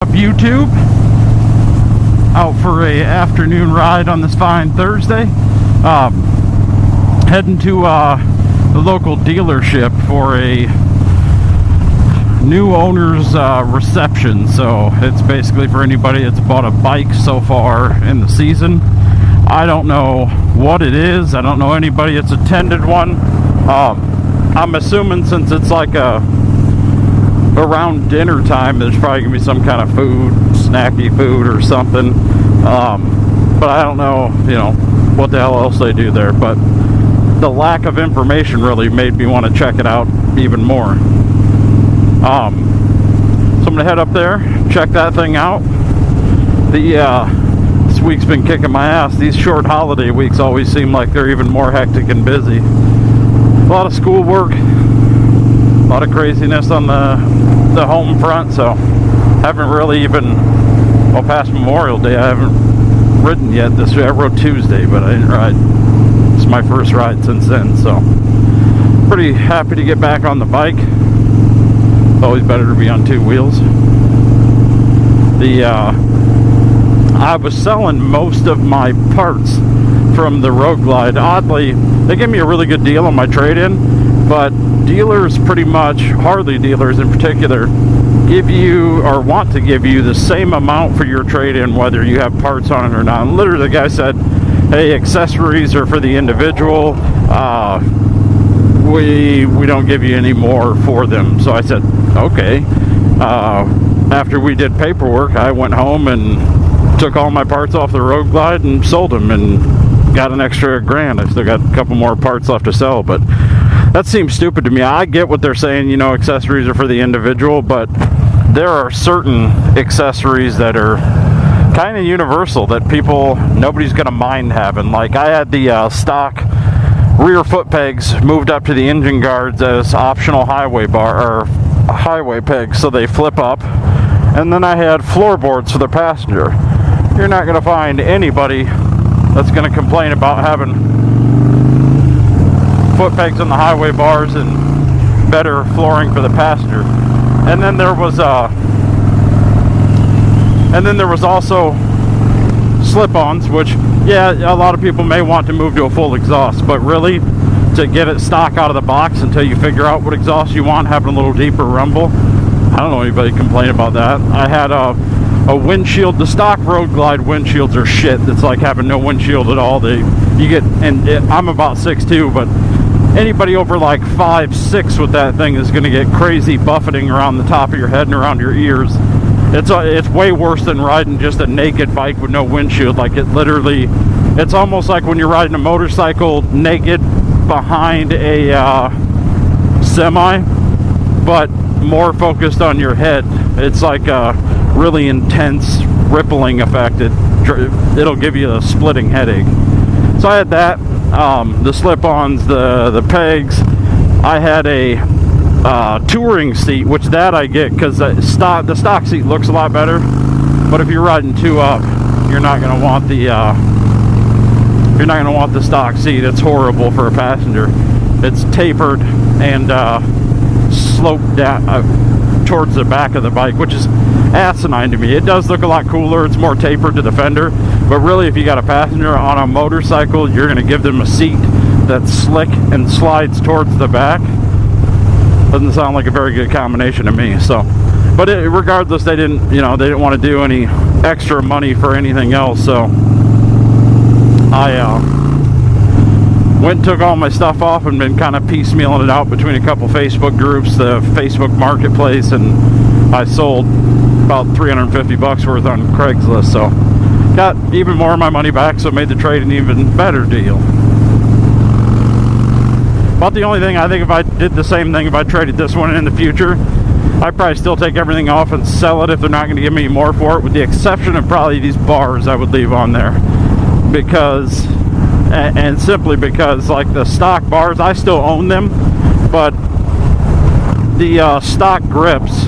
Up YouTube, out for a afternoon ride on this fine Thursday. Heading to the local dealership for a new owner's reception. So it's basically for anybody that's bought a bike so far in the season. I don't know what it is. I don't know anybody that's attended one. I'm assuming since it's like around dinner time, there's probably gonna be some kind of food, snacky food or something. But I don't know, what the hell else they do there. But the lack of information really made me want to check it out even more. So I'm gonna head up there, check that thing out. This week's been kicking my ass. These short holiday weeks always seem like they're even more hectic and busy. A lot of school work, a lot of craziness on the home front, so haven't really even, well, past Memorial Day I haven't ridden yet. I rode Tuesday, but I didn't ride. It's my first ride since then, so pretty happy to get back on the bike. It's always better to be on two wheels. I was selling most of my parts from the Road Glide. Oddly, they gave me a really good deal on my trade-in, but dealers pretty much, Harley dealers in particular, give you or want to give you the same amount for your trade-in whether you have parts on it or not. And literally the guy said, hey, accessories are for the individual, we don't give you any more for them. So I said, okay. After we did paperwork, I went home and took all my parts off the Road Glide and sold them and got an extra $1,000. I still got a couple more parts left to sell, but that seems stupid to me. I get what they're saying, accessories are for the individual, but there are certain accessories that are kind of universal that nobody's gonna mind having. Like I had the stock rear foot pegs moved up to the engine guards as optional highway pegs, so they flip up, and then I had floorboards for the passenger. You're not gonna find anybody that's gonna complain about having foot pegs on the highway bars and better flooring for the passenger. And then there was also slip-ons, which a lot of people may want to move to a full exhaust, but really to get it stock out of the box until you figure out what exhaust you want, having a little deeper rumble, I don't know anybody complain about that. I had a windshield. The stock Road Glide windshields are shit. It's like having no windshield at all. I'm about 6'2", but anybody over like 5'6" with that thing is going to get crazy buffeting around the top of your head and around your ears. It's way worse than riding just a naked bike with no windshield. Like it's almost like when you're riding a motorcycle naked behind a semi, but more focused on your head. It's like a really intense rippling effect. It'll give you a splitting headache. So I had that, the slip-ons, the pegs. I had a touring seat, which that I get because the stock seat looks a lot better. But if you're riding two up, you're not gonna want the stock seat. It's horrible for a passenger. It's tapered and sloped down towards the back of the bike, which is asinine to me. It does look a lot cooler. It's more tapered to the fender, but really if you got a passenger on a motorcycle, you're going to give them a seat that's slick and slides towards the back. Doesn't sound like a very good combination to me. So, but regardless, they didn't want to do any extra money for anything else. So I went and took all my stuff off and been kind of piecemealing it out between a couple Facebook groups, the Facebook Marketplace, and I sold about $350 worth on Craigslist. So got even more of my money back, so made the trade an even better deal. About the only thing, I think if I did the same thing, if I traded this one in the future, I'd probably still take everything off and sell it if they're not going to give me more for it, with the exception of probably these bars I would leave on there. And simply because, like the stock bars, I still own them, but the stock grips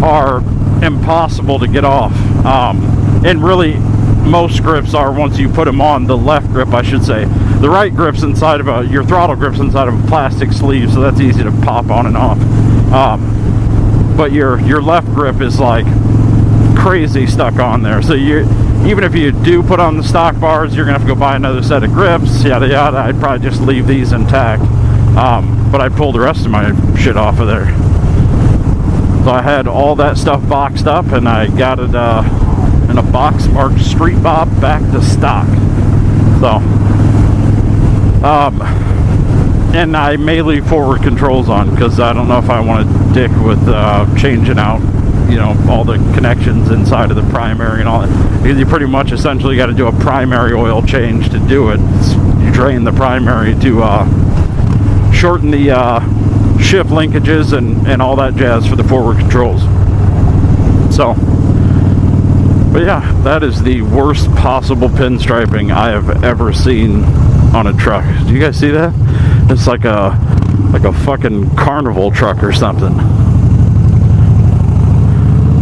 are impossible to get off. And really, most grips are, once you put them on, the left grip, I should say. The right grip's inside of your throttle grip's inside of a plastic sleeve, so that's easy to pop on and off. But your left grip is like crazy stuck on there. So even if you do put on the stock bars, you're gonna have to go buy another set of grips, yada yada. I'd probably just leave these intact, but I'd pull the rest of my shit off of there. So I had all that stuff boxed up, and I got it in a box marked Street Bob back to stock. So and I may leave forward controls on, because I don't know if I want to dick with changing out, you know, all the connections inside of the primary and all that. Because you pretty much essentially got to do a primary oil change to do it. You drain the primary to shorten the shift linkages and all that jazz for the forward controls. So, but yeah, that is the worst possible pinstriping I have ever seen on a truck. Do you guys see that? It's like a fucking carnival truck or something.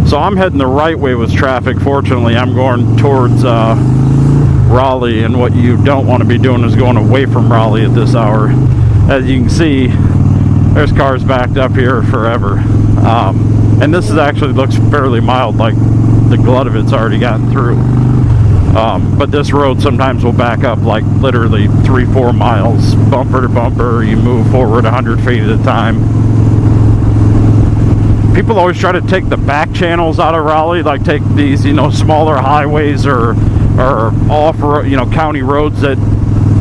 So I'm heading the right way with traffic. Fortunately, I'm going towards Raleigh, and what you don't want to be doing is going away from Raleigh at this hour. As you can see, there's cars backed up here forever. And this actually looks fairly mild, like the glut of it's already gotten through. But this road sometimes will back up like literally 3-4 miles, bumper to bumper. You move forward 100 feet at a time. People always try to take the back channels out of Raleigh, like take these, you know, smaller highways or off, you know, county roads that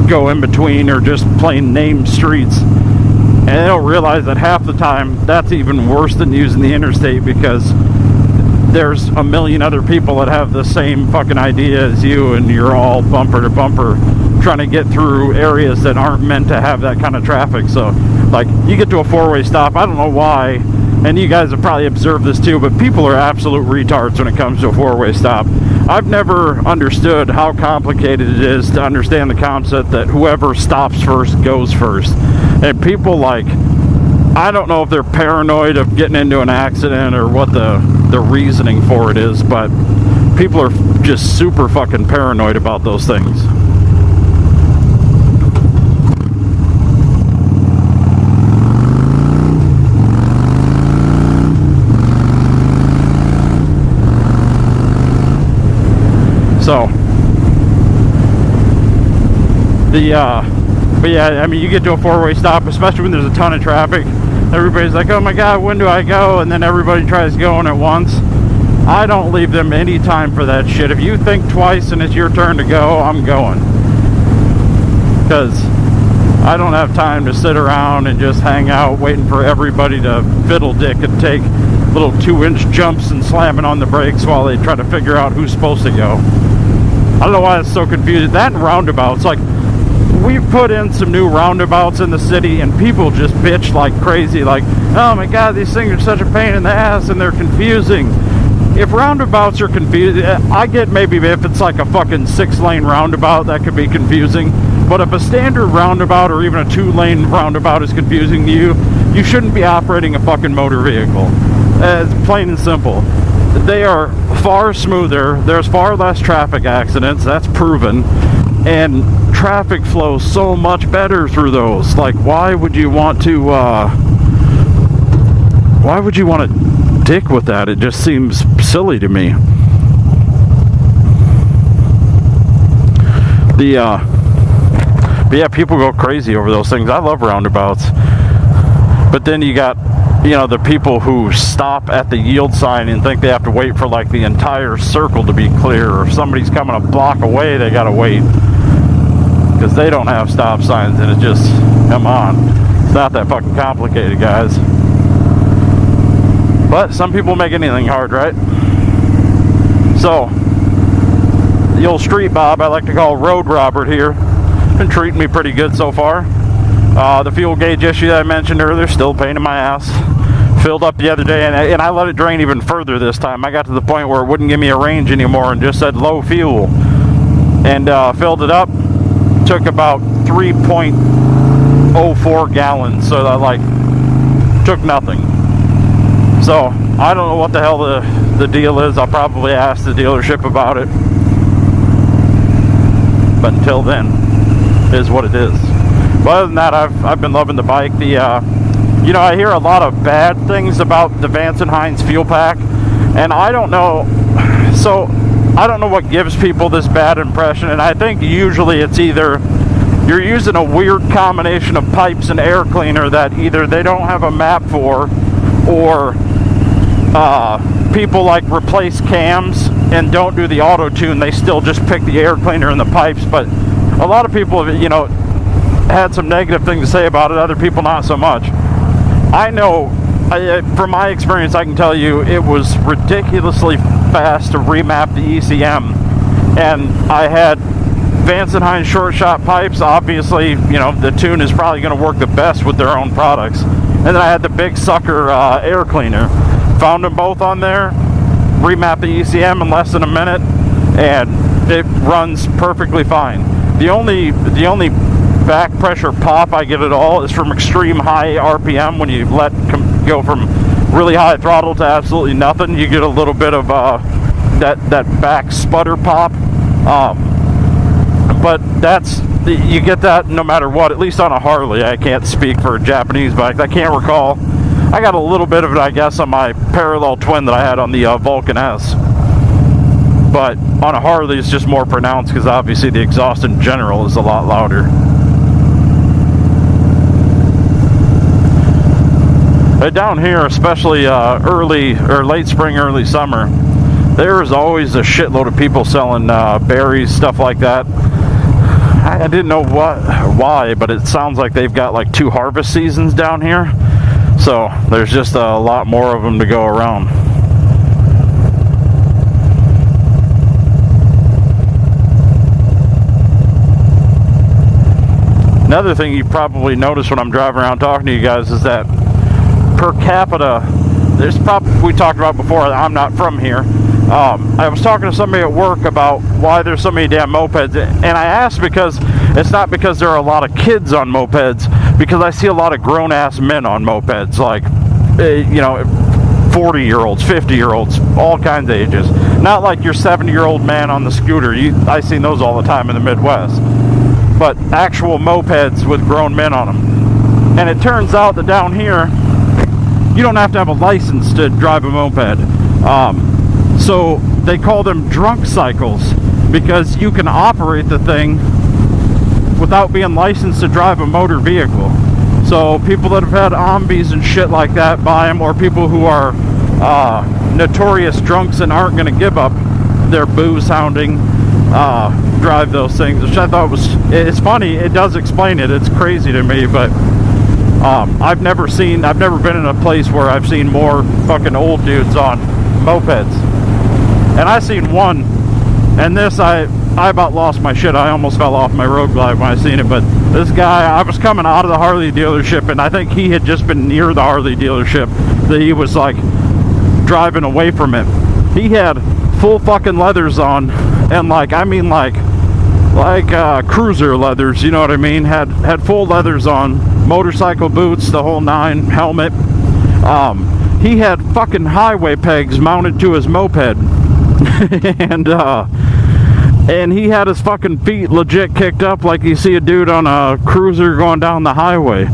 go in between, or just plain named streets. And they don't realize that half the time that's even worse than using the interstate, because there's a million other people that have the same fucking idea as you, and you're all bumper to bumper trying to get through areas that aren't meant to have that kind of traffic. So like, you get to a four-way stop, I don't know why, and you guys have probably observed this too, but people are absolute retards when it comes to a four-way stop. I've never understood how complicated it is to understand the concept that whoever stops first goes first. And people, like, I don't know if they're paranoid of getting into an accident or what the reasoning for it is, but people are just super fucking paranoid about those things. So, but yeah, I mean, you get to a four-way stop, especially when there's a ton of traffic. Everybody's like, oh my god, when do I go? And then everybody tries going at once. I don't leave them any time for that shit. If you think twice and it's your turn to go, I'm going. Because I don't have time to sit around and just hang out waiting for everybody to fiddle dick and take little 2-inch jumps and slamming on the brakes while they try to figure out who's supposed to go. I don't know why it's so confusing. That and roundabouts, like, we've put in some new roundabouts in the city, and people just bitch like crazy, like, oh my god, these things are such a pain in the ass and they're confusing. If roundabouts are confusing, I get maybe if it's like a fucking 6-lane roundabout, that could be confusing. But if a standard roundabout or even a 2-lane roundabout is confusing to you, you shouldn't be operating a fucking motor vehicle. It's plain and simple. They are far smoother, there's far less traffic accidents, that's proven, and traffic flows so much better through those. Like, why would you want to dick with that? It just seems silly to me. But yeah, people go crazy over those things. I love roundabouts. But then you got, you know, the people who stop at the yield sign and think they have to wait for like the entire circle to be clear, or if somebody's coming a block away, they gotta wait because they don't have stop signs. And it just, come on, it's not that fucking complicated, guys. But some people make anything hard, right? So the old Street Bob, I like to call Road Robert here, been treating me pretty good so far. The fuel gauge issue that I mentioned earlier, still a pain in my ass. Filled up the other day, and I let it drain even further this time. I got to the point where it wouldn't give me a range anymore and just said low fuel. And filled it up. Took about 3.04 gallons, so that like took nothing. So I don't know what the hell the deal is. I'll probably ask the dealership about it. But until then, it is what it is. But other than that, I've been loving the bike. You know, I hear a lot of bad things about the Vance & Hines fuel pack, and I don't know So I don't know what gives people this bad impression, and I think usually it's either you're using a weird combination of pipes and air cleaner that either they don't have a map for, or people like replace cams and don't do the auto tune. They still just pick the air cleaner and the pipes. But a lot of people have, you know, had some negative things to say about it. Other people not so much. I know, from my experience, I can tell you it was ridiculously fast to remap the ECM, and I had Vance and Hines short shot pipes. Obviously, you know, the tune is probably going to work the best with their own products. And then I had the Big Sucker air cleaner. Found them both on there, remap the ECM in less than a minute, and it runs perfectly fine. The only back pressure pop I get at all is from extreme high RPM. When you go from really high throttle to absolutely nothing, you get a little bit of that back sputter pop. But you get that no matter what, at least on a Harley. I can't speak for a Japanese bike. I can't recall. I got a little bit of it, I guess, on my parallel twin that I had on the Vulcan S. But on a Harley, it's just more pronounced because obviously the exhaust in general is a lot louder. Down here, especially early or late spring, early summer, there's always a shitload of people selling berries, stuff like that. I didn't know why, but it sounds like they've got like 2 harvest seasons down here. So there's just a lot more of them to go around. Another thing you probably notice when I'm driving around talking to you guys is that per capita, there's probably, we talked about before, I'm not from here. I was talking to somebody at work about why there's so many damn mopeds, and I asked because it's not because there are a lot of kids on mopeds, because I see a lot of grown-ass men on mopeds, like, you know, 40-year-olds, 50-year-olds, all kinds of ages. Not like your 70-year-old man on the scooter. I've seen those all the time in the Midwest. But actual mopeds with grown men on them. And it turns out that down here, you don't have to have a license to drive a moped. So they call them drunk cycles, because you can operate the thing without being licensed to drive a motor vehicle. So people that have had Ombies and shit like that buy them, or people who are notorious drunks and aren't going to give up their booze hounding, drive those things, which I thought it's funny. It does explain it. It's crazy to me, but I've never been in a place where I've seen more fucking old dudes on mopeds. And I seen one, and this, I about lost my shit. I almost fell off my road glide when I seen it. But this guy, I was coming out of the Harley dealership, and I think he had just been near the Harley dealership, that he was like driving away from it. He had full fucking leathers on, and like, I mean like cruiser leathers, you know what I mean? Had full leathers on, motorcycle boots, the whole 9, helmet. He had fucking highway pegs mounted to his moped. and he had his fucking feet legit kicked up like you see a dude on a cruiser going down the highway.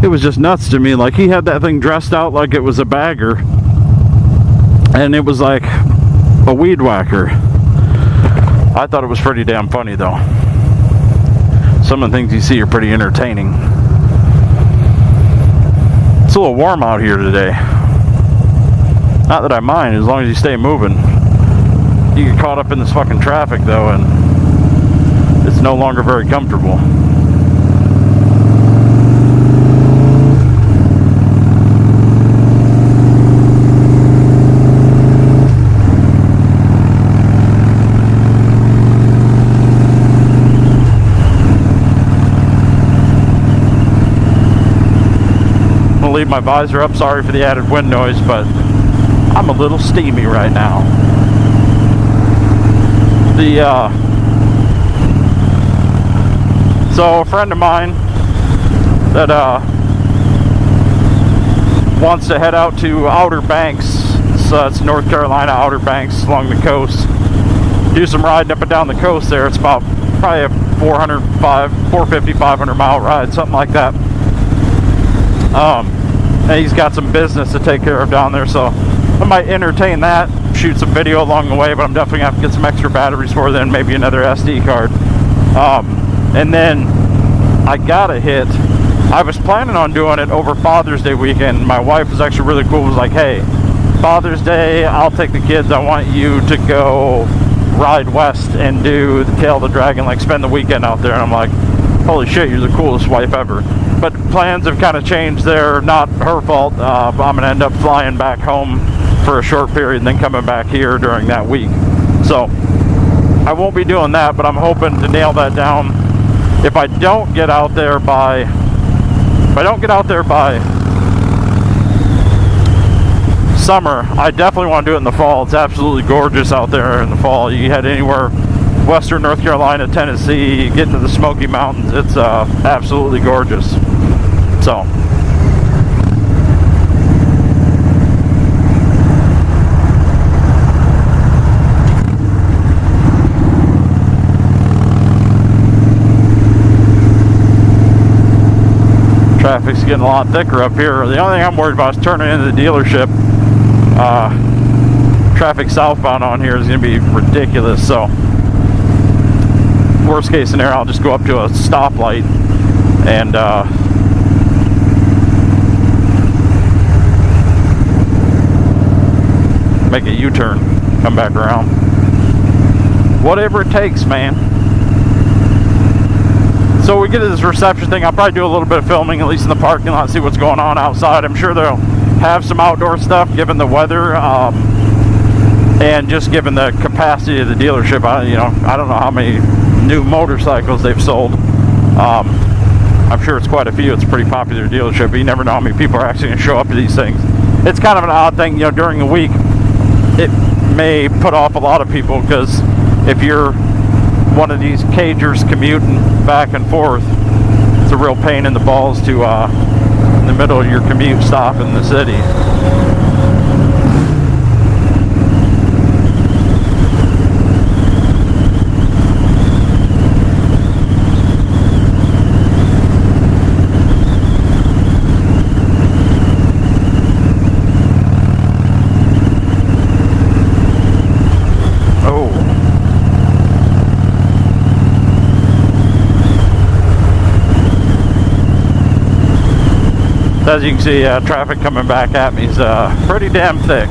It was just nuts to me. Like, he had that thing dressed out like it was a bagger, and it was like a weed whacker. I thought it was pretty damn funny though. Some of the things you see are pretty entertaining. It's a little warm out here today. Not that I mind, as long as you stay moving. You get caught up in this fucking traffic though, and it's no longer very comfortable. I'm gonna leave my visor up. Sorry for the added wind noise, but I'm a little steamy right now. So a friend of mine that wants to head out to Outer Banks, so it's North Carolina, Outer Banks, along the coast, do some riding up and down the coast there. It's about probably a 450, 500 mile ride, something like that. And he's got some business to take care of down there, so I might entertain that, shoot some video along the way, but I'm definitely gonna have to get some extra batteries for then, maybe another SD card. And then I gotta hit, I was planning on doing it over Father's Day weekend. My wife was actually really cool, was like, hey, Father's Day, I'll take the kids, I want you to go ride west and do the Tail of the Dragon, like spend the weekend out there. And I'm like, holy shit, you're the coolest wife ever. But plans have kind of changed there, not her fault. I'm gonna end up flying back home for a short period and then coming back here during that week. So I won't be doing that, but I'm hoping to nail that down. If I don't get out there by summer, I definitely want to do it in the fall. It's absolutely gorgeous out there in the fall. You head anywhere, western North Carolina, Tennessee, you get into the Smoky Mountains, it's absolutely gorgeous. So traffic's getting a lot thicker up here. The only thing I'm worried about is turning into the dealership. Traffic southbound on here is going to be ridiculous. So worst case scenario, I'll just go up to a stoplight and make a U-turn, come back around. Whatever it takes, man. So we get to this reception thing. I'll probably do a little bit of filming, at least in the parking lot, see what's going on outside. I'm sure they'll have some outdoor stuff given the weather, and just given the capacity of the dealership. I don't know how many new motorcycles they've sold. I'm sure it's quite a few. It's a pretty popular dealership, but you never know how many people are actually going to show up to these things. It's kind of an odd thing, during the week it may put off a lot of people, because if you're one of these cagers commuting back and forth, it's a real pain in the balls to in the middle of your commute stop in the city. As you can see, traffic coming back at me is pretty damn thick.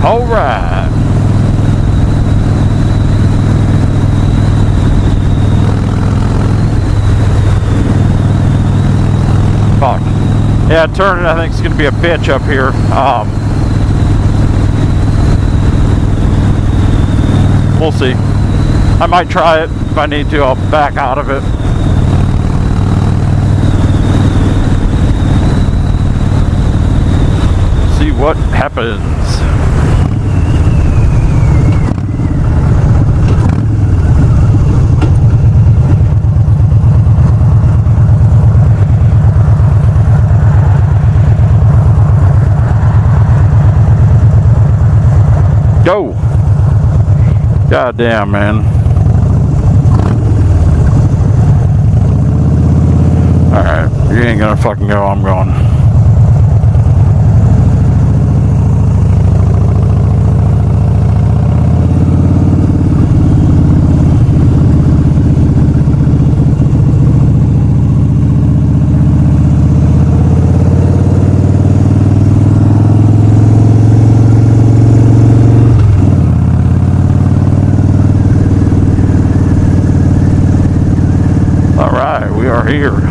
All right. Fuck. Yeah, turning I think it's going to be a bitch up here. We'll see. I might try it. If I need to, I'll back out of it. what happens. Go. God damn, man. Alright, you ain't gonna fucking go, I'm going. Alright, we are here.